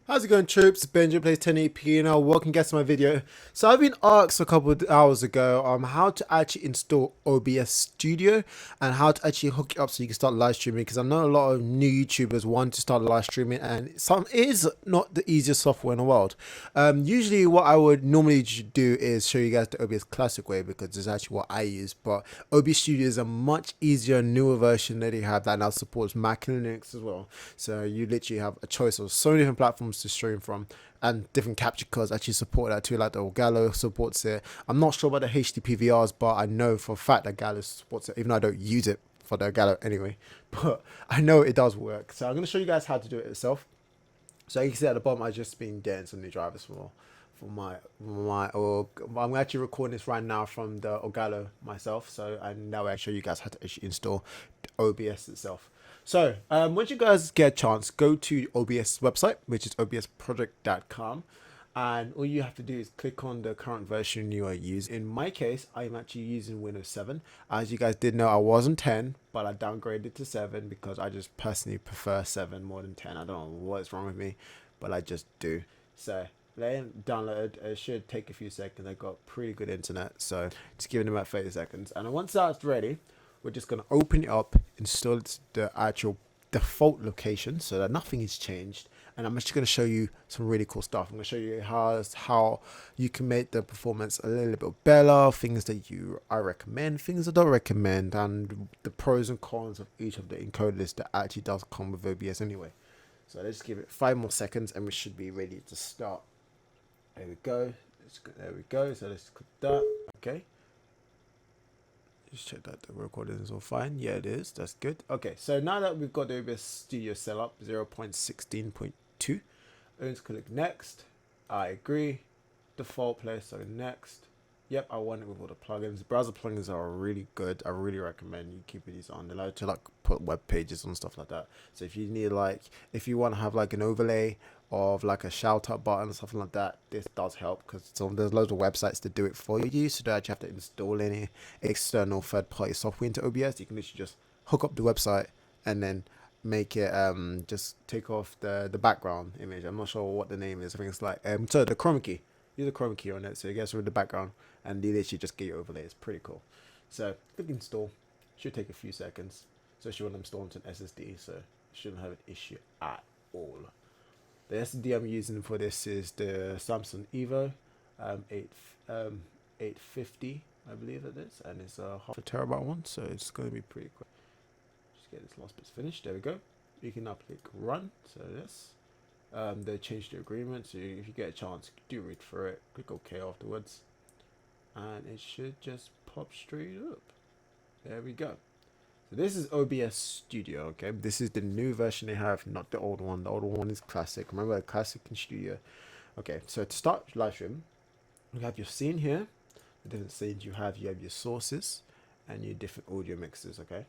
How's it going, troops? Benjamin plays 1080p now. Welcome guys to my video. So I've been asked a couple of hours ago how to actually install OBS Studio and how to actually hook it up so you can start live streaming, because I know a lot of new YouTubers want to start live streaming and it is not the easiest software in the world. Usually what I would normally do is show you guys the OBS classic way because it's actually what I use, but OBS Studio is a much easier, newer version that they have that now supports Mac and Linux as well. So you literally have a choice of so many different platforms to stream from, and different capture cards actually support that too, like the Gallo supports it. I'm not sure about the HD PVRs, but I know for a fact that Gallo supports it, even though I don't use it for the Gallo anyway, but I know it does work. So I'm going to show you guys how to do it itself. So you can see at the bottom I've just been getting some new drivers or I'm actually recording this right now from the Ogalo myself, so and now I show you guys how to actually install OBS itself. So once you guys get a chance, go to OBS website, which is obsproject.com, and all you have to do is click on the current version you are using. In my case, I'm actually using Windows 7. As you guys did know, I wasn't 10, but I downgraded to 7 because I just personally prefer 7 more than 10. I don't know what's wrong with me, but I just do. So then download. It should take a few seconds. I got pretty good internet, so just giving it about 30 seconds. And once that's ready, we're just going to open it up, install the actual default location so that nothing is changed, and I'm just going to show you some really cool stuff. I'm going to show you how you can make the performance a little bit better, things that I recommend, things I don't recommend, and the pros and cons of each of the encoders that actually does come with OBS anyway. So let's give it 5 more seconds and we should be ready to start. There we go. There we go. So let's click that. Okay. Just check that the recording is all fine. Yeah, it is. That's good. Okay, so now that we've got the OBS Studio set up 0.16.2, let's click next. I agree. Default place. So next. Yep, I want it with all the plugins. Browser plugins are really good. I really recommend you keep these on. They allow you to like put web pages and stuff like that. So if you need if you want to have like an overlay of like a shout out button or something like that, this does help because there's loads of websites to do it for you. So that you have to install any external third party software into OBS. You can literally just hook up the website and then make it just take off the background image. I'm not sure what the name is. I think it's like so the chroma key. Use the chroma key on it so it gets rid of the background and they literally just get your overlay. It's pretty cool. So click install. Should take a few seconds, especially when I'm installing to an SSD, so shouldn't have an issue at all. The SSD I'm using for this is the Samsung Evo 850, I believe it is, and it's a half a terabyte one, so it's going to be pretty quick. Just get this last bit finished. There we go. You can now click run. So this. They changed the agreement, so if you get a chance, do read through it. Click OK afterwards, and it should just pop straight up. There we go. So this is OBS Studio. Okay, this is the new version they have, not the old one. The old one is classic. Remember, classic and Studio. Okay, so to start live stream, you have your scene here. The different scenes you have your sources and your different audio mixes. Okay.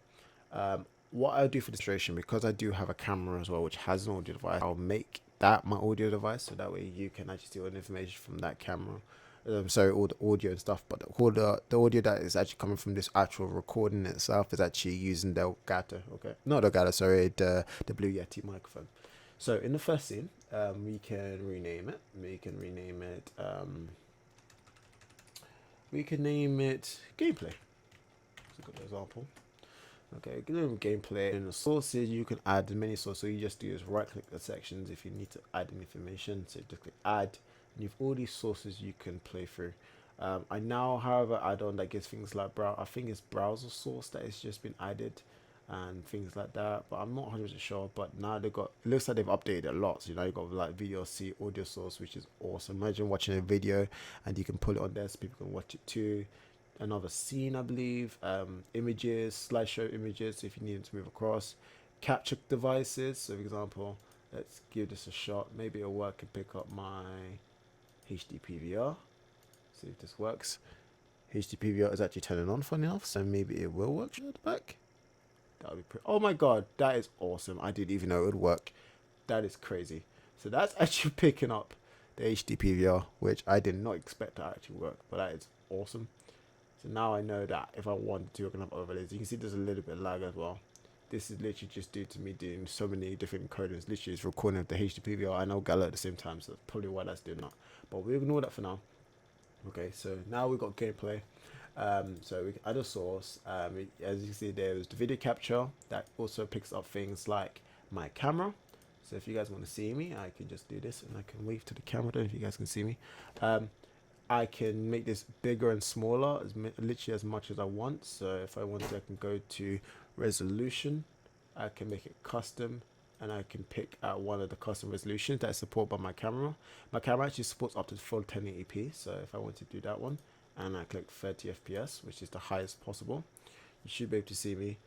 What I'll do for demonstration, because I do have a camera as well which has an audio device, I'll make that my audio device so that way you can actually see all the information from that camera. Sorry, all the audio and stuff, but the audio that is actually coming from this actual recording itself is actually using the Elgato. Okay, not the Elgato, sorry, the Blue Yeti microphone. So in the first scene, we can rename it. We can name it gameplay. That's a good example. Okay, gameplay. In the sources, you can add as many sources. So you just do is right click the sections if you need to add information. So just click add, and you've all these sources you can play through. I now have an add-on that gives things like I think it's browser source that has just been added and things like that, but I'm not 100% sure. But now it looks like they've updated a lot. So you've got like VLC audio source, which is awesome. Imagine watching a video and you can pull it on there so people can watch it too. Another scene, I believe, images, slideshow images if you need to move across, capture devices. So for example, let's give this a shot. Maybe it'll work and pick up my HD PVR. See if this works. HD PVR is actually turning on, funny enough, so maybe it will work at the back. That would be pretty. Oh my god, that is awesome. I didn't even know it would work. That is crazy. So that's actually picking up the HD PVR, which I did not expect to actually work, but that is awesome. So now I know that if I want to, I can have overlays. You can see there's a little bit of lag as well. this is literally just due to me doing so many different encodings. Literally, it's recording of the HDPVR and Elgato at the same time, so that's probably why that's doing that. But we ignore that for now. Okay, so now we've got gameplay. So we can add a source. As you can see, there's the video capture that also picks up things like my camera. So if you guys want to see me, I can just do this and I can wave to the camera. I don't know if you guys can see me. I can make this bigger and smaller, literally as much as I want. So if I want to, I can go to resolution. I can make it custom, and I can pick out one of the custom resolutions that is supported by my camera. My camera actually supports up to full 1080p. So if I want to do that one, and I click 30 FPS, which is the highest possible, you should be able to see me.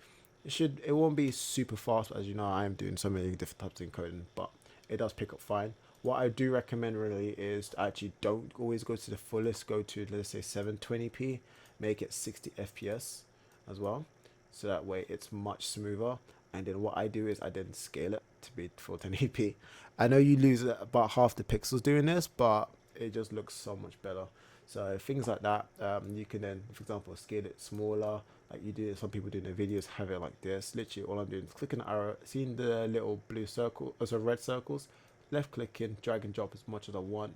It won't be super fast, but as you know, I am doing so many different types of encoding, but it does pick up fine. What I do recommend really is to actually don't always go to the fullest. Go to, let's say, 720p, make it 60 FPS as well, so that way it's much smoother. And then what I do is I then scale it to be full 1080p. I know you lose about half the pixels doing this, but it just looks so much better. So things like that, you can then, for example, scale it smaller, like you do. Some people do in their videos have it like this. Literally, all I'm doing is clicking the arrow, seeing the little blue circle, also red circles, left clicking, drag and drop as much as I want,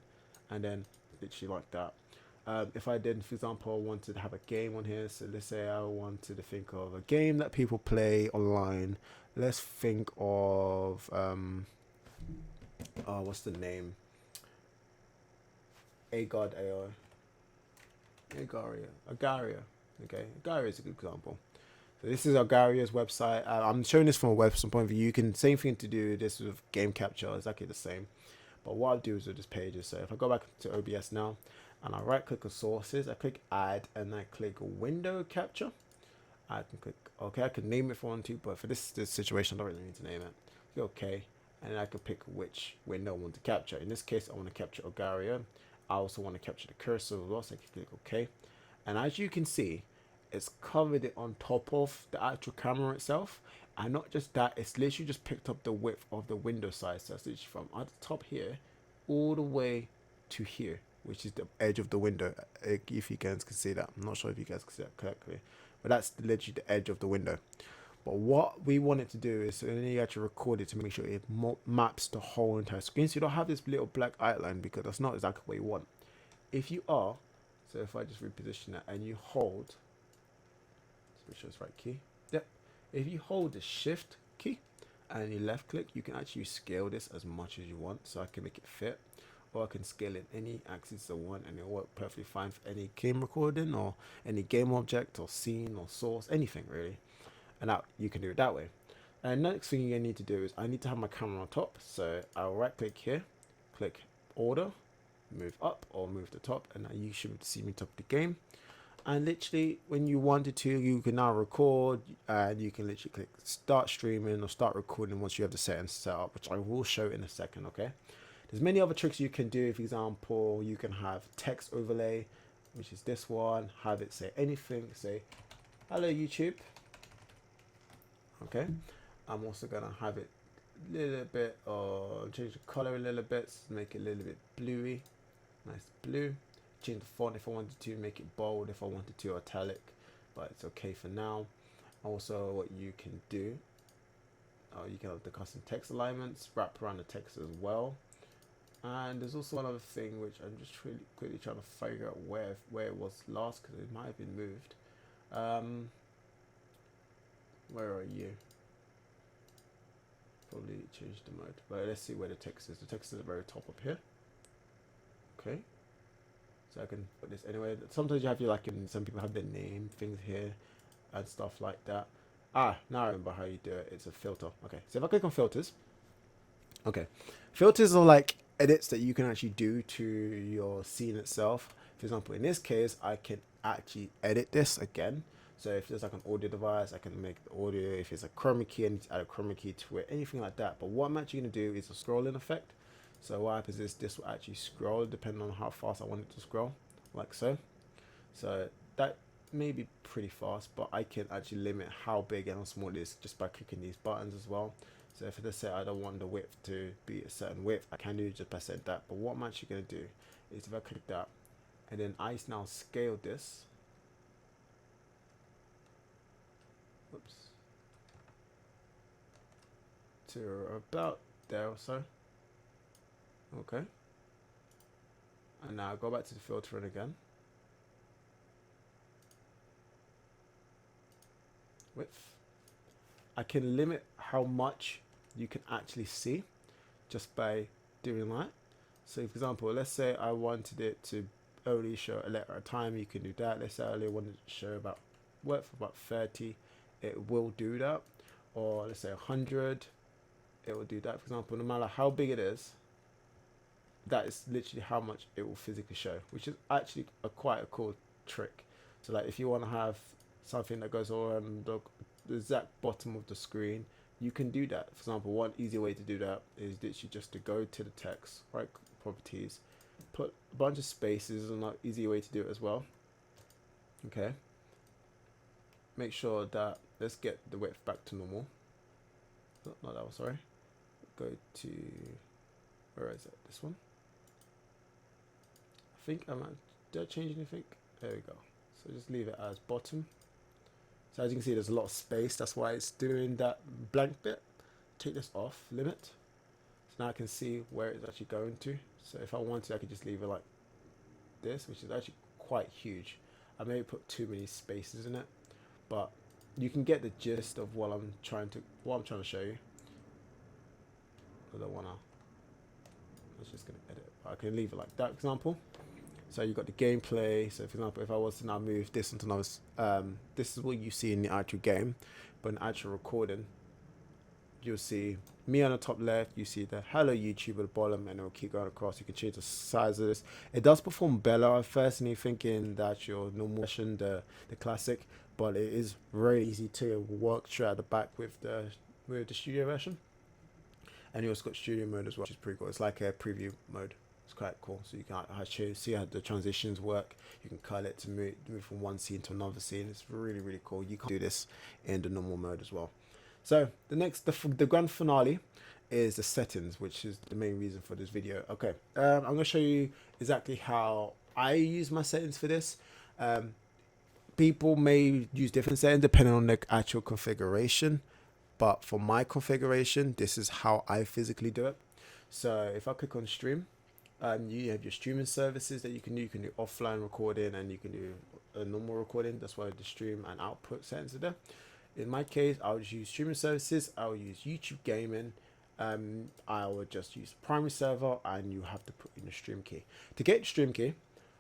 and then literally like that. If I did, for example, I wanted to have a game on here, so let's say I wanted to think of a game that people play online. Let's think of what's the name? Agaria. Okay, Agaria is a good example. So this is Agaria's website. I'm showing this from a website point of view. You can, same thing to do this with game capture, exactly the same. But what I'll do is with this page is, so if I go back to OBS now, and I right click on sources, I click add, and I click window capture. I can click okay. I can name it if I want to, but for this situation, I don't really need to name it. Click okay, and then I can pick which window I want to capture. In this case, I want to capture Agaria. I also want to capture the cursor as well, so I can click OK. And as you can see, it's covered it on top of the actual camera itself. And not just that, it's literally just picked up the width of the window size. So that's literally from at the top here all the way to here, which is the edge of the window. If you guys can see that, I'm not sure if you guys can see that correctly, but that's literally the edge of the window. But what we want it to do is, so then you actually record it to make sure it maps the whole entire screen, so you don't have this little black outline, because that's not exactly what you want. If you are, so if I just reposition that and you hold, make sure it's right key. Yep. If you hold the shift key and you left click, you can actually scale this as much as you want. So I can make it fit, or I can scale in any axis I want, and it'll work perfectly fine for any game recording or any game object or scene or source, anything really. And now you can do it that way. And next thing you need to do is I need to have my camera on top. So I'll right click here, click order, move up or move to top, and now you should see me top of the game. And literally when you wanted to, you can now record, and you can literally click start streaming or start recording once you have the settings set up, which I will show in a second. Okay, there's many other tricks you can do. For example, you can have text overlay, which is this one, have it say anything, say hello YouTube. Okay, I'm also gonna have it a little bit, or change the color a little bit, make it a little bit bluey, nice blue. Change the font if I wanted to, make it bold if I wanted to, italic, but it's okay for now. Also, what you can do, you can have the custom text alignments, wrap around the text as well. And there's also one other thing which I'm just really quickly trying to figure out where it was last, because it might have been moved. Where are you? Probably change the mode, but let's see where the text is. The text is at the very top up here. Okay, so I can put this anyway. Sometimes you have some people have their name things here and stuff like that. Now I remember how you do it. It's a filter. Okay, so if I click on filters, okay, filters are like edits that you can actually do to your scene itself. For example, in this case, I can actually edit this again. So if there's like an audio device, I can make the audio. If it's a chroma key, I need to add a chroma key to it, anything like that. But what I'm actually going to do is a scrolling effect. So what happens is this will actually scroll depending on how fast I want it to scroll, like so. So that may be pretty fast, but I can actually limit how big and how small it is just by clicking these buttons as well. So if I say I don't want the width to be a certain width, I can do it just by saying that. But what I'm actually going to do is if I click that, and then I now scale this. Whoops. to about there or so. Okay. And now go back to the filtering again. Width. I can limit how much you can actually see just by doing that. So for example, let's say I wanted it to only show a letter at a time, you can do that. Let's say I only wanted to show about width about 30, it will do that. Or let's say 100, it will do that. For example, no matter how big it is, that is literally how much it will physically show, which is actually quite a cool trick. So like if you want to have something that goes all around the exact bottom of the screen, you can do that. For example, one easy way to do that is literally just to go to the text, right, properties, put a bunch of spaces, and an easy way to do it as well. Okay, make sure that, let's get the width back to normal. Not that one, sorry. Go to, where is it? This one. I think did I change anything? There we go. So just leave it as bottom. So as you can see, there's a lot of space. That's why it's doing that blank bit. Take this off, limit. So now I can see where it's actually going to. So if I wanted, I could just leave it like this, which is actually quite huge. I maybe put too many spaces in it, but you can get the gist of what I'm trying to show you. I don't wanna. I was just gonna edit. I can leave it like that, example. So you've got the gameplay. So for example, if I was to now move this onto another, this is what you see in the actual game, but in actual recording, you'll see me on the top left, you see the hello YouTube at the bottom, and it'll keep going across. You can change the size of this. It does perform better at first, and you're thinking that your normal version, the classic, but it is very easy to work straight at the back with the studio version. And you also got studio mode as well, which is pretty cool. It's like a preview mode. It's quite cool. So you can see how the transitions work. You can cut it to move from one scene to another scene. It's really, really cool. You can do this in the normal mode as well. So the grand finale is the settings, which is the main reason for this video. Okay, I'm going to show you exactly how I use my settings for this. People may use different settings depending on the actual configuration. But for my configuration, this is how I physically do it. So if I click on stream, you have your streaming services that you can do. You can do offline recording, and you can do a normal recording. That's why the stream and output settings are there. In my case, I'll just use streaming services. I'll use YouTube gaming. I will just use primary server, and you have to put in the stream key. To get the stream key,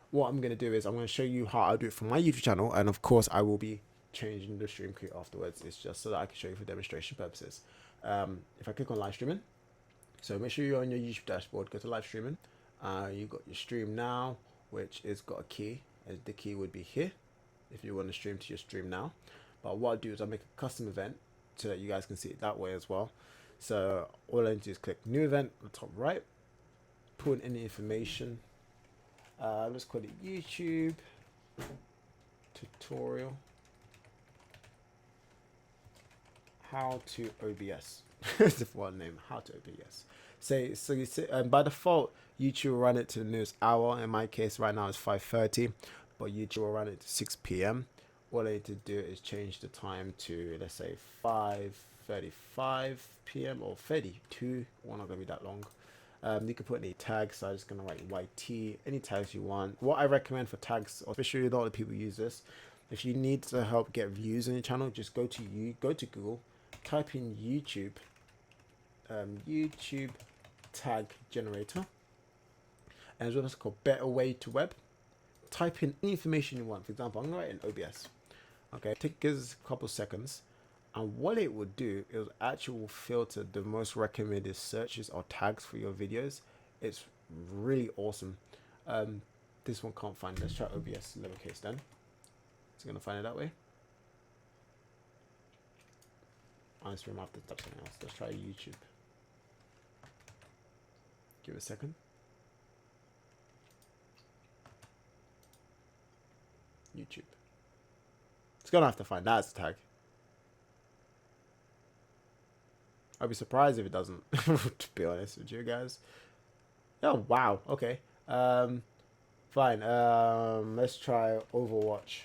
what I'm going to do is I'm going to show you how I do it for my YouTube channel, and of course I will be changing the stream key afterwards. It's just so that I can show you for demonstration purposes. If I click on live streaming, so make sure you're on your YouTube dashboard, go to live streaming. You got your stream now, which is got a key, and the key would be here if you want to stream to your stream now. But what I'll do is I'll make a custom event so that you guys can see it that way as well. So all I need to do is click new event on the top right, put in any information. Let's call it YouTube tutorial how to OBS. It's the one name, how to OBS. So you see, by default, YouTube will run it to the newest hour. In my case, right now it's 5:30, but YouTube will run it to 6 p.m. All I need to do is change the time to, let's say, 5:35 p.m. or 32. Well, not gonna be that long. You can put any tags. So I'm just gonna write YT, any tags you want. What I recommend for tags, especially a lot of people use this. If you need to help get views on your channel, just go to Google, type in YouTube, YouTube tag generator, and there's what's called better way to web. Type in any information you want. For example, I'm gonna write in OBS. Okay, take us a couple seconds, and what it would do is actually filter the most recommended searches or tags for your videos. It's really awesome. This one can't find. Let's try OBS lowercase then. It's gonna find it that way. I just have to type something else. Let's try YouTube. Give it a second. YouTube. It's gonna have to find that as a tag. I'd be surprised if it doesn't, to be honest with you guys. Oh wow, okay. Fine. Let's try Overwatch,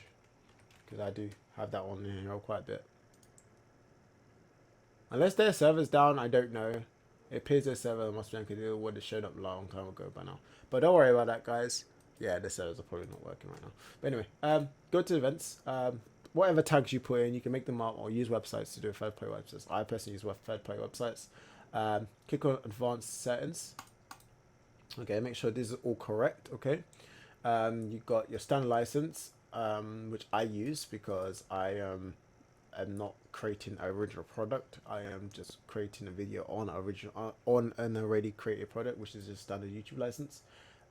'cause I do have that one in here quite a bit. Unless their server's down, I don't know. It appears their server must be because it would have showed up a long time ago by now. But don't worry about that, guys. Yeah, the servers are probably not working right now. But anyway, go to events. Whatever tags you put in, you can make them up or use websites to do third-party websites. I personally use third-party websites. Click on advanced settings. Okay, make sure this is all correct. Okay, you got your standard license, which I use because I'm not creating an original product. I am just creating a video on on an already created product, which is just standard YouTube license.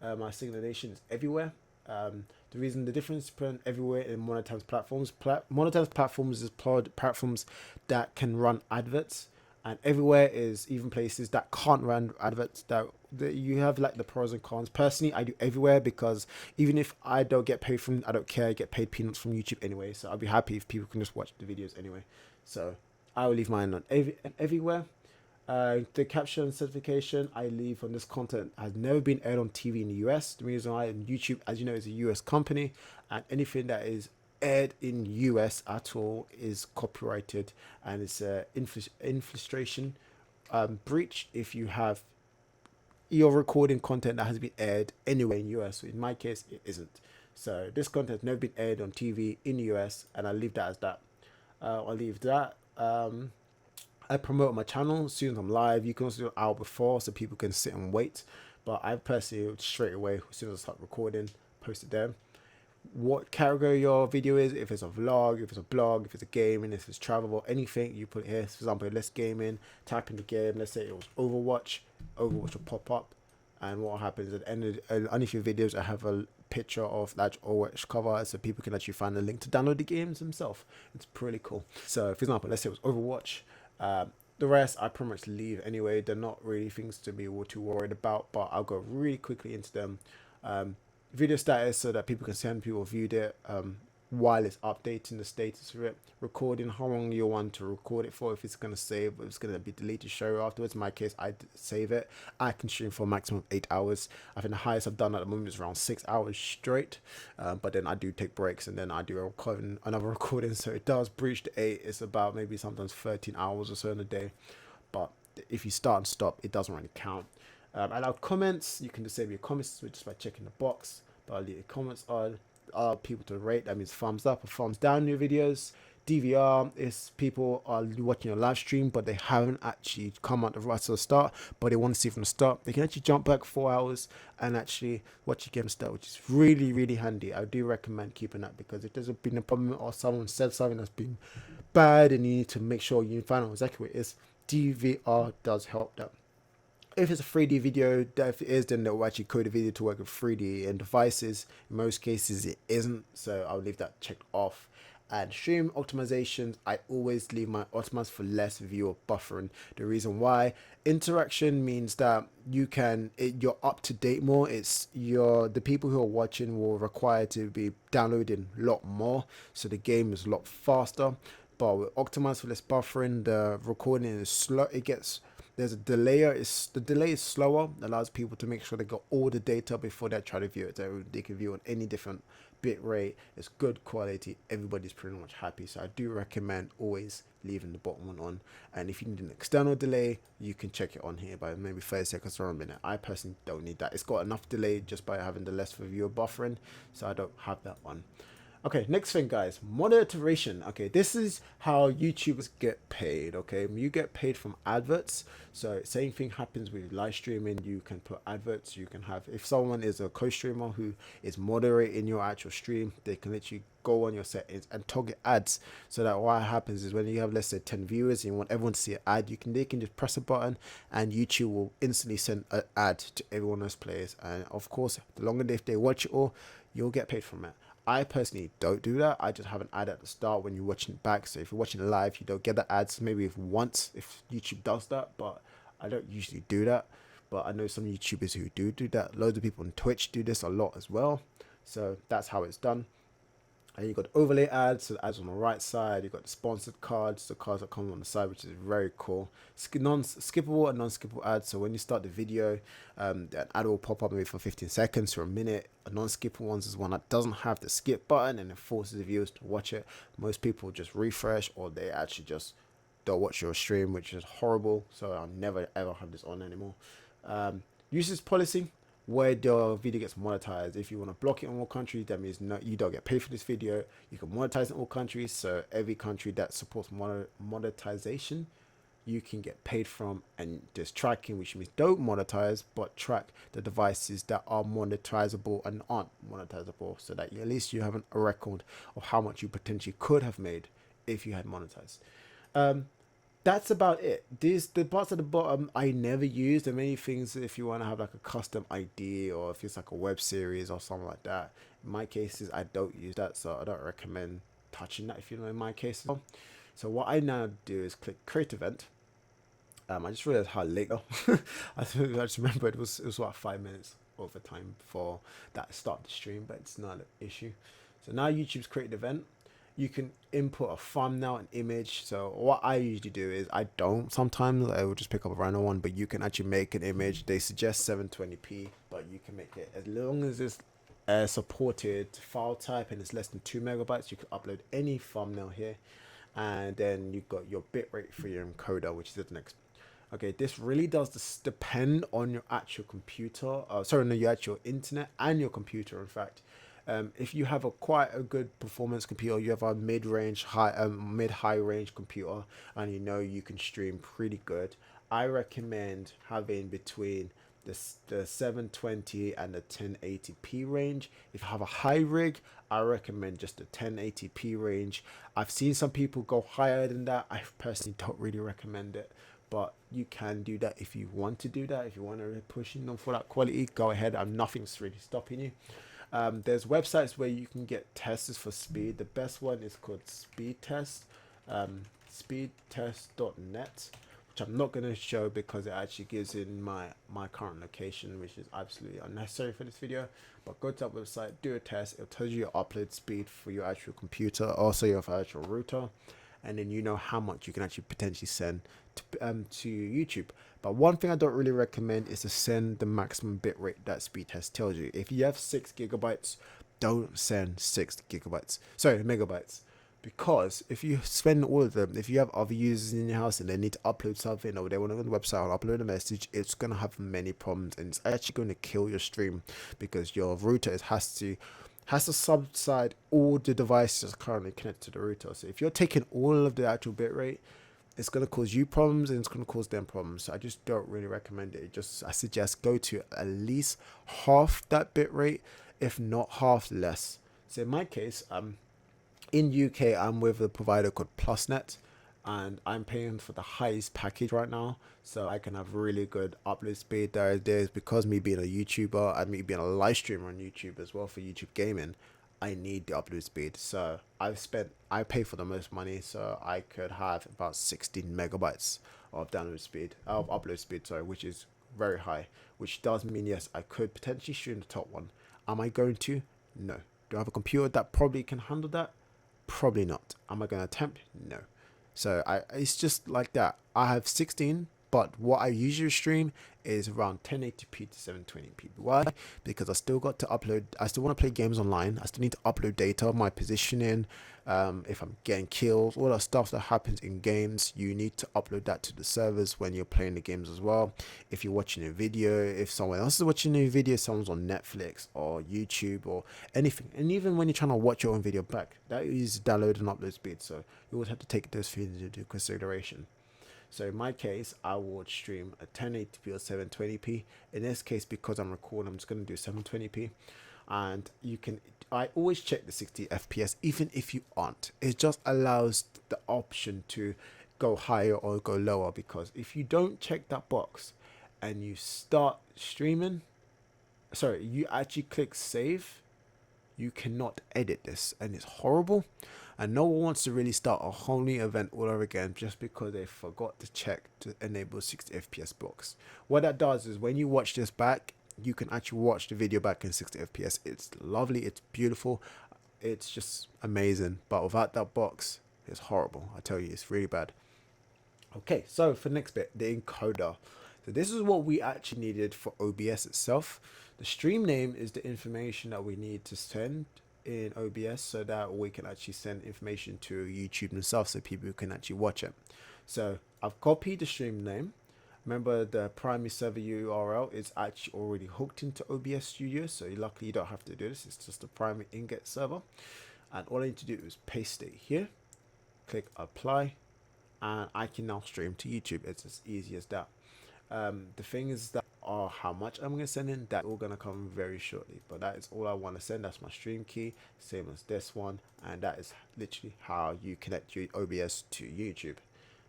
My signalization is everywhere. The difference between everywhere and monetized platforms. Monetized platforms is platforms that can run adverts, and everywhere is even places that can't run adverts. That you have like the pros and cons. Personally, I do everywhere because even if I don't get paid from, I don't care. I get paid peanuts from YouTube anyway, so I'll be happy if people can just watch the videos anyway. So I will leave mine on everywhere. The caption certification I leave on this content has never been aired on TV in the US. The reason why YouTube, as you know, is a US company, and anything that is aired in US at all is copyrighted, and it's a infiltration breach if you have you're recording content that has been aired anywhere in US. So in my case, it isn't. So this content has never been aired on TV in the US, and I'll leave that as that. I'll leave that. I promote my channel as soon as I'm live. You can also do an hour before so people can sit and wait. But I personally straight away as soon as I start recording, post it there. What category your video is, if it's a vlog, if it's a blog, if it's a gaming, if it's travel or anything, you put it here. For example, let's gaming, type in the game, let's say it was Overwatch. Overwatch will pop up, and what happens at the end of underneath your videos, I have a picture of that Overwatch cover so people can actually find a link to download the games themselves. It's pretty cool. So for example, let's say it was Overwatch. The rest I pretty much leave anyway. They're not really things to be too worried about, but I'll go really quickly into them. Video status so that people can see how people viewed it while it's updating the status of it. Recording, how long you want to record it for, if it's going to save, if it's going to be deleted show afterwards. In my case, I save it. I can stream for a maximum of 8 hours. I think the highest I've done at the moment is around 6 hours straight, but then I do take breaks and then I do another recording, so it does breach the 8. It's about maybe sometimes 13 hours or so in a day, but if you start and stop, it doesn't really count. Allow comments. You can disable your comments just by checking the box, but I'll leave your comments on. People to rate, that means thumbs up or thumbs down your videos. DVR is people are watching your live stream but they haven't actually come out right to the start, but they want to see from the start. They can actually jump back 4 hours and actually watch your game start, which is really handy. I do recommend keeping that, because if there's been a problem or someone said something that's been bad and you need to make sure you find out exactly what it is, DVR does help that. If it's a 3D video, if it is, then they'll actually code the video to work with 3D and devices. In most cases, it isn't, so I'll leave that checked off. And stream optimizations, I always leave my optimized for less viewer buffering. The reason why, interaction means that you're up to date more. The people who are watching will require to be downloading a lot more, so the game is a lot faster. But with optimized for less buffering, the recording is slow. There's a delay. The delay is slower, allows people to make sure they got all the data before they try to view it. So they can view on any different bit rate. It's good quality. Everybody's pretty much happy. So I do recommend always leaving the bottom one on. And if you need an external delay, you can check it on here by maybe 30 seconds or a minute. I personally don't need that. It's got enough delay just by having the less for viewer buffering, so I don't have that one. Okay, next thing, guys, monetization. Okay, this is how YouTubers get paid. Okay, you get paid from adverts. So same thing happens with live streaming. You can put adverts. You can have, if someone is a co-streamer who is moderating your actual stream, they can literally go on your settings and target ads, so that what happens is when you have, let's say, 10 viewers and you want everyone to see an ad, they can just press a button and YouTube will instantly send an ad to every one of those players. And of course, the longer if they watch it all, you'll get paid from it. I personally don't do that. I just have an ad at the start when you're watching it back. So if you're watching it live, you don't get the ads. Maybe once if YouTube does that, but I don't usually do that. But I know some YouTubers who do that. Loads of people on Twitch do this a lot as well. So that's how it's done. And you've got overlay ads, so the ads on the right side. You've got the sponsored cards, the cards that come on the side, which is very cool. Skippable and non-skippable ads. So when you start the video, an ad will pop up maybe for 15 seconds or a minute. A non-skippable ones is one that doesn't have the skip button and it forces the viewers to watch it. Most people just refresh, or they actually just they'll watch your stream, which is horrible. So I'll never ever have this on anymore. Usage policy, where the video gets monetized. If you want to block it in all countries, that means no, you don't get paid for this video. You can monetize in all countries. So every country that supports monetization, you can get paid from. And there's tracking, which means don't monetize, but track the devices that are monetizable and aren't monetizable, so that at least you have a record of how much you potentially could have made if you had monetized. That's about it. The parts at the bottom I never use. There are many things if you want to have like a custom ID, or if it's like a web series or something like that. In my cases, I don't use that, so I don't recommend touching that if you know, in my case. So what I now do is click create event. I just realized how late I just remember it was about 5 minutes over time for that start the stream, but it's not an issue. So now YouTube's created event. You can input a thumbnail, an image. So what I usually do is sometimes I will just pick up a random one, but you can actually make an image. They suggest 720p, but you can make it as long as it's supported file type and it's less than 2 megabytes. You can upload any thumbnail here, and then you've got your bitrate for your encoder, which is the next. Okay, this really does depend on your actual computer. Your actual internet and your computer, in fact. If you have quite a good performance computer, you have a mid-high range computer, and you know you can stream pretty good, I recommend having between the 720 and the 1080p range. If you have a high rig, I recommend just the 1080p range. I've seen some people go higher than that. I personally don't really recommend it, but you can do that if you want to do that. If you want to push them for that quality, go ahead. Nothing's really stopping you. There's websites where you can get testers for speed. The best one is called Speed Test, speedtest.net, which I'm not going to show because it actually gives in my current location, which is absolutely unnecessary for this video. But go to that website, do a test. It'll tell you your upload speed for your actual computer, also your actual router, and then you know how much you can actually potentially send to YouTube. But one thing I don't really recommend is to send the maximum bitrate that speed test tells you. If you have 6 gigabytes, don't send 6 gigabytes. Sorry, megabytes. Because if you spend all of them, if you have other users in your house and they need to upload something, or they want to go on the website and upload a message, it's going to have many problems, and it's actually going to kill your stream, because your router has to subside all the devices currently connected to the router. So if you're taking all of the actual bitrate, it's going to cause you problems and it's going to cause them problems. So I just don't really recommend it. I suggest go to at least half that bitrate, if not half less. So in my case, in UK, I'm with a provider called PlusNet, and I'm paying for the highest package right now, so I can have really good upload speed. There's because me being a YouTuber and me being a live streamer on YouTube as well for YouTube gaming, I need the upload speed. So I pay for the most money, so I could have about 16 megabytes of upload speed, sorry, which is very high, which does mean, yes, I could potentially stream the top one. Am I going to? No. Do I have a computer that probably can handle that? Probably not. Am I going to attempt? No. So it's just like that. I have 16, but what I usually stream is around 1080p to 720p. Why? Because I still got to upload. I still want to play games online. I still need to upload data, my positioning, if I'm getting kills, all that stuff that happens in games. You need to upload that to the servers when you're playing the games as well. If you're watching a video, if someone else is watching a video, someone's on Netflix or YouTube or anything, and even when you're trying to watch your own video back, that is download and upload speed. So you would have to take those things into consideration. So in my case, I would stream at 1080p or 720p. In this case, because I'm recording, I'm just going to do 720p. And I always check the 60 FPS, even if you aren't. It just allows the option to go higher or go lower, because if you don't check that box and you start streaming, you actually click save, you cannot edit this, and it's horrible. And no one wants to really start a whole new event all over again just because they forgot to check to enable 60 FPS box. What that does is when you watch this back, you can actually watch the video back in 60 FPS. It's lovely, it's beautiful, it's just amazing. But without that box, it's horrible. I tell you, it's really bad. Okay, so for the next bit, the encoder. So this is what we actually needed for OBS itself. The stream name is the information that we need to send in OBS, so that we can actually send information to YouTube themselves so people can actually watch it. So I've copied the stream name. Remember, the primary server URL is actually already hooked into OBS Studio, so luckily you don't have to do this. It's just the primary inget server, and all I need to do is paste it here, click apply, and I can now stream to YouTube. It's as easy as that. The thing is that how much I'm gonna send in, that's all gonna come very shortly, but that is all I want to send. That's my stream key, same as this one, and that is literally how you connect your OBS to YouTube.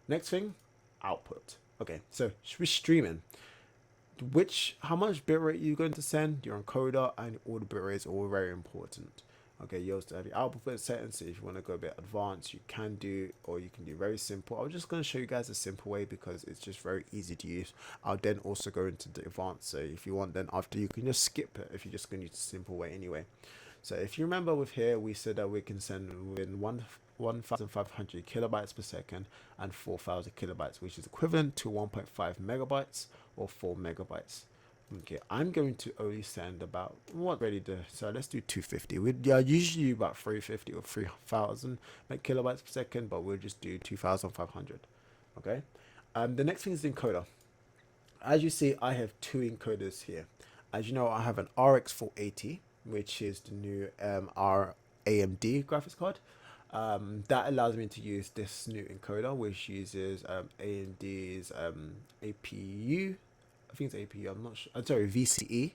Next thing, output. Okay, so we're streaming. How much bitrate you're going to send, your encoder, and all the bitrates are all very important. Okay, you also have your output settings. So if you want to go a bit advanced, you can do, or you can do very simple. I'm just going to show you guys a simple way because it's just very easy to use. I'll then also go into the advanced. So if you want, then after you can just skip it if you're just going to use the simple way anyway. So if you remember with here, we said that we can send within 1,500 kilobytes per second and 4,000 kilobytes, which is equivalent to 1.5 megabytes or 4 megabytes. Okay, I'm going to only send about so let's do 250. We are usually about 350 or 3,000 kilobytes per second, but we'll just do 2,500. Okay, the next thing is the encoder. As you see, I have two encoders here. As you know, I have an RX 480, which is the new AMD graphics card. That allows me to use this new encoder, which uses AMD's APU. I think it's APU. I'm not sure. I'm sorry, VCE,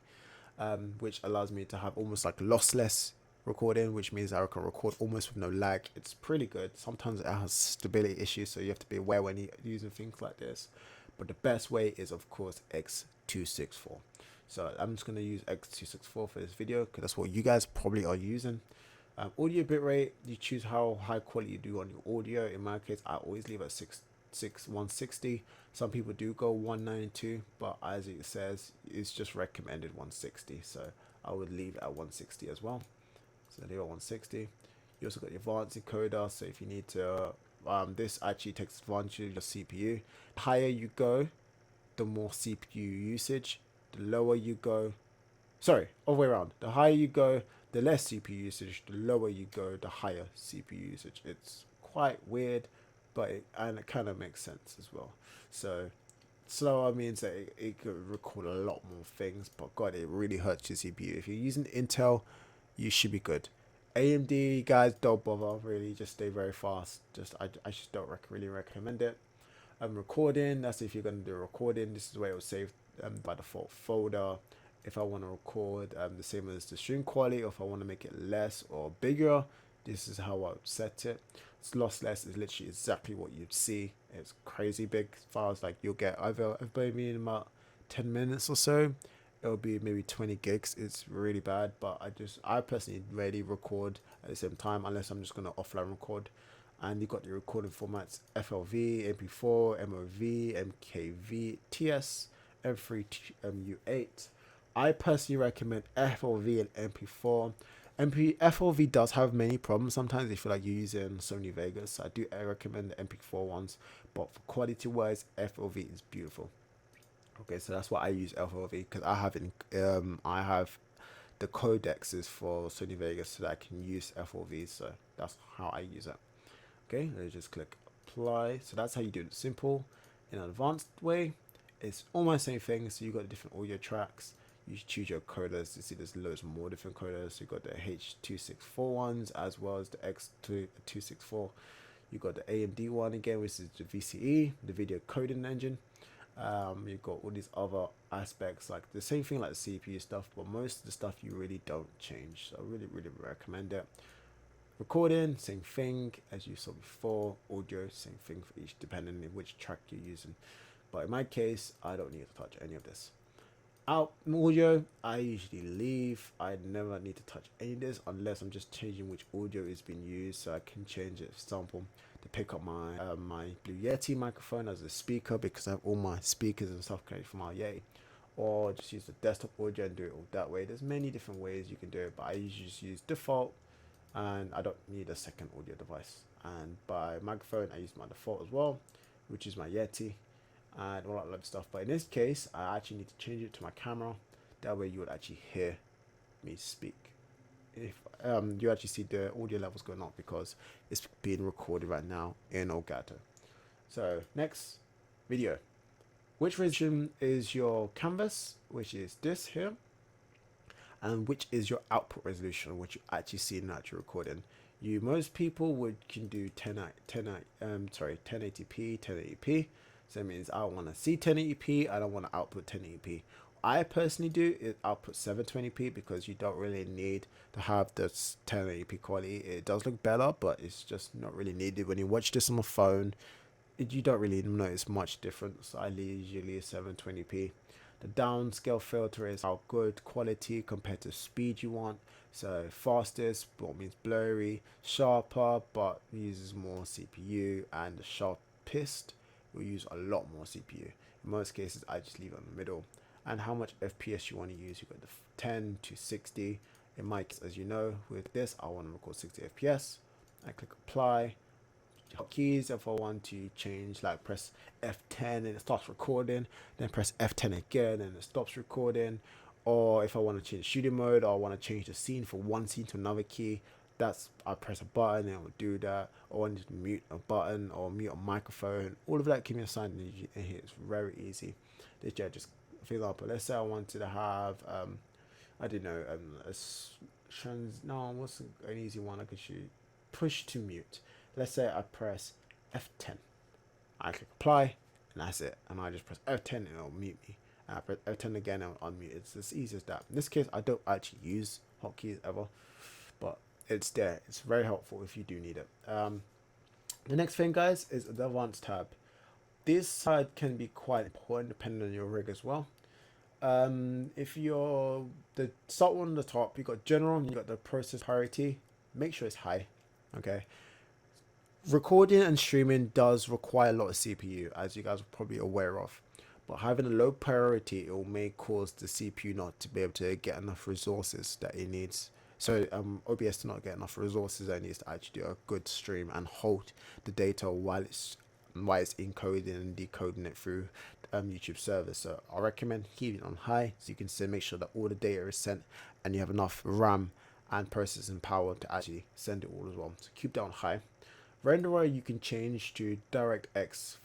which allows me to have almost like lossless recording, which means I can record almost with no lag. It's pretty good. Sometimes it has stability issues, so you have to be aware when you're using things like this. But the best way is, of course, X264. So I'm just going to use X264 for this video because that's what you guys probably are using. Audio bitrate, you choose how high quality you do on your audio. In my case, I always leave at 160. Some people do go 192, but as it says, it's just recommended 160. So I would leave it at 160 as well. So leave it at 160. You also got your advanced encoder. So if you need to, this actually takes advantage of your CPU. The higher you go, the more CPU usage. The lower you go, sorry, all the way around. The higher you go, the less CPU usage. The lower you go, the higher CPU usage. It's quite weird, but it kind of makes sense as well. So slower means that it could record a lot more things, but God, it really hurts your CPU. If you're using Intel, you should be good. AMD guys, don't bother, really, just stay very fast. I just don't really recommend it. Recording, that's if you're going to do a recording. This is where it will save by default folder. If I want to record the same as the stream quality, or if I want to make it less or bigger, this is how I would set it. It's lossless is literally exactly what you'd see. It's crazy big files, like you'll get either maybe in about 10 minutes or so, it'll be maybe 20 gigs. It's really bad, but I personally rarely record at the same time unless I'm just going to offline record. And you got the recording formats: FLV, MP4, MOV, MKV, TS, M3, U8. I personally recommend FLV and MP4. FLV does have many problems sometimes if you like using Sony Vegas. I do recommend the MP4 ones, but for quality wise, FLV is beautiful. Okay, so that's why I use FLV, because I have the codexes for Sony Vegas so that I can use FLV. So that's how I use it. Okay, let's just click apply. So that's how you do it simple. In an advanced way, it's almost the same thing. So you got different audio tracks. You choose your coders. You see there's loads more different coders. So you got the H264 ones as well as the X264. You got the AMD one again, which is the VCE, the video coding engine. You've got all these other aspects, like the same thing like the CPU stuff, but most of the stuff you really don't change. So I really recommend it. Recording, same thing as you saw before. Audio, same thing for each, depending on which track you're using. But in my case, I don't need to touch any of this. Audio, I usually leave. I never need to touch any of this unless I'm just changing which audio is being used. So I can change it, for example, to pick up my my Blue Yeti microphone as a speaker, because I have all my speakers and stuff connected from my Yeti. Or just use the desktop audio and do it all that way. There's many different ways you can do it, but I usually just use default, and I don't need a second audio device. And by microphone, I use my default as well, which is my Yeti, and all that other stuff. But in this case, I actually need to change it to my camera. That way you would actually hear me speak. If you actually see the audio levels going up, because it's being recorded right now in Elgato. So next video, which resolution is your canvas, which is this here, and which is your output resolution, which you actually see in actual recording. Most people can do 1080p 1080p, so it means I want to see 1080p, I don't want to output 1080p. I personally do is output 720p because you don't really need to have this 1080p quality. It does look better, but it's just not really needed. When you watch this on the phone, you don't really notice much difference. I usually use 720p. The downscale filter is how good quality compared to speed you want. So fastest, what means blurry, sharper, but uses more CPU, and the sharpest will use a lot more CPU. In most cases, I just leave it in the middle. And how much FPS you want to use, you got the 10 to 60. In my case, as you know, with this, I want to record 60 FPS. I click apply. Keys, if I want to change, like press F10 and it starts recording, then press F10 again and it stops recording. Or if I want to change studio mode, or I want to change the scene from one scene to another key, I press a button and it will do that. Or I want to mute a button or mute a microphone, all of that can be assigned in here. It's very easy. This just, for example, let's say I wanted to have I don't know, what's an easy one I could shoot? Push to mute. Let's say I press F10, I click apply, and that's it. And I just press F10 and it'll mute me. And I press F10 again and it'll unmute. It's as easy as that. In this case, I don't actually use hotkeys ever, but it's there. It's very helpful if you do need it. The next thing, guys, is the advanced tab. This side can be quite important depending on your rig as well. If you're the start one on the top, you got general, you got the process priority. Make sure it's high. Okay. Recording and streaming does require a lot of CPU, as you guys are probably aware of, but having a low priority, it may cause the CPU not to be able to get enough resources that it needs. So OBS to not get enough resources that it needs to actually do a good stream and hold the data while it's encoding and decoding it through YouTube servers. So I recommend keeping it on high so you can still make sure that all the data is sent and you have enough RAM and processing power to actually send it all as well. So keep that on high. Renderer you can change to DirectX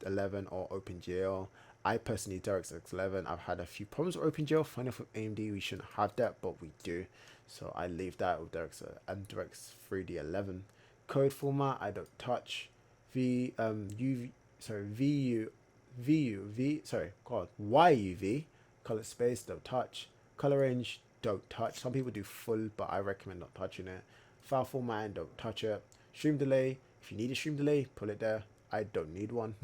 11 or OpenGL. I personally DirectX 11. I've had a few problems with OpenGL. Funny enough, with AMD we shouldn't have that, but we do. So I leave that with DirectX and DirectX 3D 11. Code format I don't touch. YUV color space don't touch. Color range don't touch. Some people do full, but I recommend not touching it. File format don't touch it. Stream delay, if you need a stream delay, pull it there. I don't need one.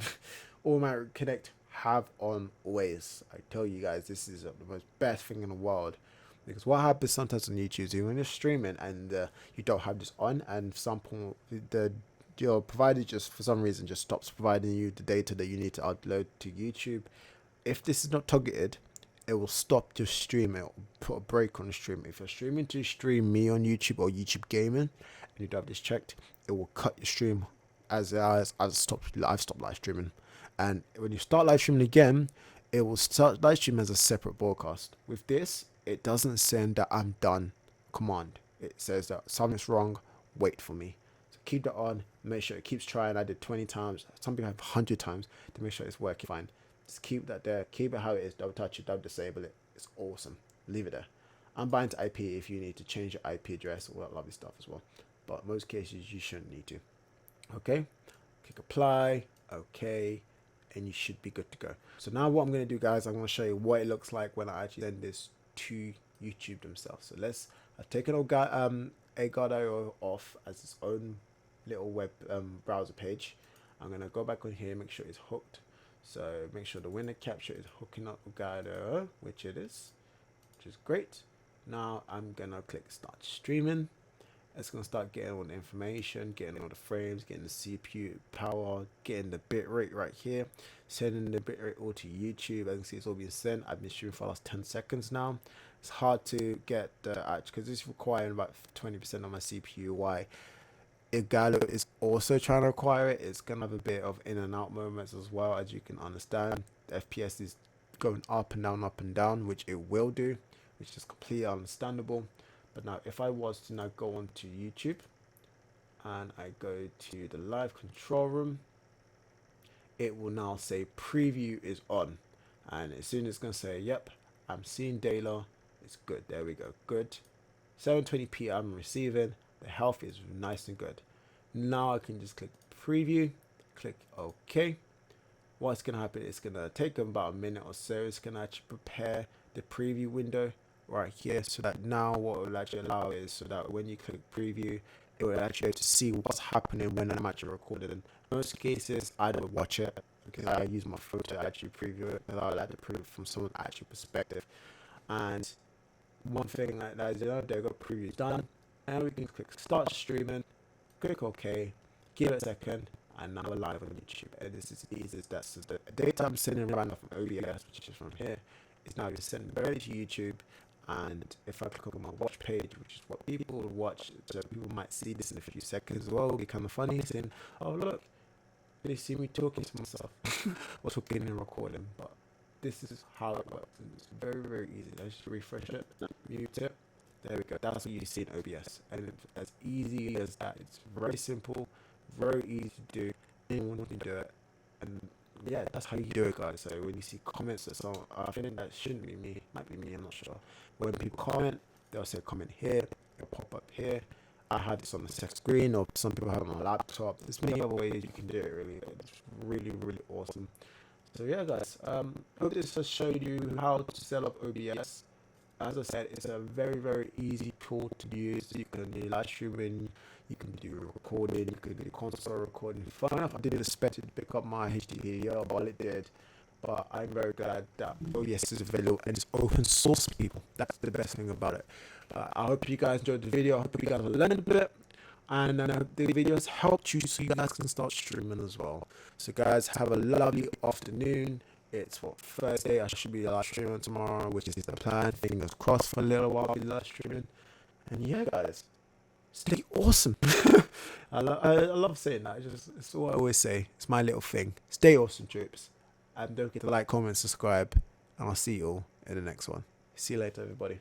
Automatic connect, have on always. I tell you guys, this is the most best thing in the world, because what happens sometimes on YouTube is when you're streaming and you don't have this on, and some point your provider just for some reason just stops providing you the data that you need to upload to YouTube. If this is not targeted, it will stop your stream. It will put a break on the stream. If you're streaming to stream me on YouTube or YouTube gaming and you don't have this checked, it will cut your stream as I've stopped live streaming. And when you start live streaming again, it will start live stream as a separate broadcast. With this, it doesn't send that I'm done command. It says that something's wrong, wait for me. So keep that on, make sure it keeps trying. I did 20 times, some people have 100 times to make sure it's working fine. Just keep that there, keep it how it is, don't touch it, don't disable it. It's awesome. Leave it there. I'm bind to IP if you need to change your IP address, all that lovely stuff as well. But in most cases you shouldn't need to. Okay, click apply, okay, and you should be good to go. So now what I'm going to do, guys, I'm going to show you what it looks like when I actually send this to YouTube themselves. So I've taken Elgato off as its own little web browser page. I'm going to go back on here, make sure it's hooked. So make sure the window capture is hooking up Elgato, which it is, which is great. Now I'm going to click start streaming. It's going to start getting all the information, getting all the frames, getting the CPU power, getting the bitrate right here, sending the bitrate all to YouTube. As you can see, it's all being sent. I've been streaming for the last 10 seconds now. It's hard to get the because it's requiring about 20% of my CPU. Why? Elgato is also trying to acquire it. It's going to have a bit of in and out moments as well, as you can understand. The FPS is going up and down, which it will do, which is completely understandable. But now if I was to now go on to YouTube and I go to the live control room it will now say preview is on, and as soon as it's gonna say yep, I'm seeing data, it's good. There we go, good. 720p I'm receiving, the health is nice and good. Now I can just click preview, click OK. What's gonna happen, it's gonna take them about a minute or so. It's gonna actually prepare the preview window right here, so that now what it will actually allow is so that when you click preview, it will actually be able to see what's happening when I'm actually recording. In most cases, I don't watch it because I use my phone to actually preview it, and I like to preview from someone's actual perspective. And one thing like that is, there we go, preview done, and we can click start streaming, click OK, give it a second, and now we're live on YouTube. And this is easy as that. So the data I'm sending right now from OBS, which is from here, is now just sent directly to YouTube. And if I click on my watch page, which is what people will watch, so people might see this in a few seconds as well, it'll be kind of funny saying, oh look, they see me talking to myself or talking and recording. But this is how it works, and it's very, very easy. I just refresh it, mute it. There we go. That's what you see in OBS, and it's as easy as that. It's very simple, very easy to do. Anyone can do it, and yeah, that's how you do it, guys. So when you see comments or something, I think that shouldn't be me, might be me, I'm not sure. When people comment, they'll say comment here, it'll pop up here. I had this on the set screen, or some people have it on a laptop. There's many other ways you can do it, really. It's really, really awesome. So yeah, guys, hope this has showed you how to set up OBS. As I said, it's a very, very easy tool to use. You can do live streaming, you can do recording, you can do console recording. Funny enough, I didn't expect it to pick up my HD video, but it did. But I'm very glad that OBS is available and it's open source, people. That's the best thing about it. I hope you guys enjoyed the video. I hope you guys learned a bit. And I hope the videos helped you so you guys can start streaming as well. So guys, have a lovely afternoon. It's what, Thursday. I should be live streaming tomorrow, which is the plan. Fingers crossed for a little while I'll be live streaming. And yeah, guys, stay awesome. I love saying that. It's what I always say. It's my little thing. Stay awesome, troops. And don't forget to like, comment, subscribe. And I'll see you all in the next one. See you later, everybody.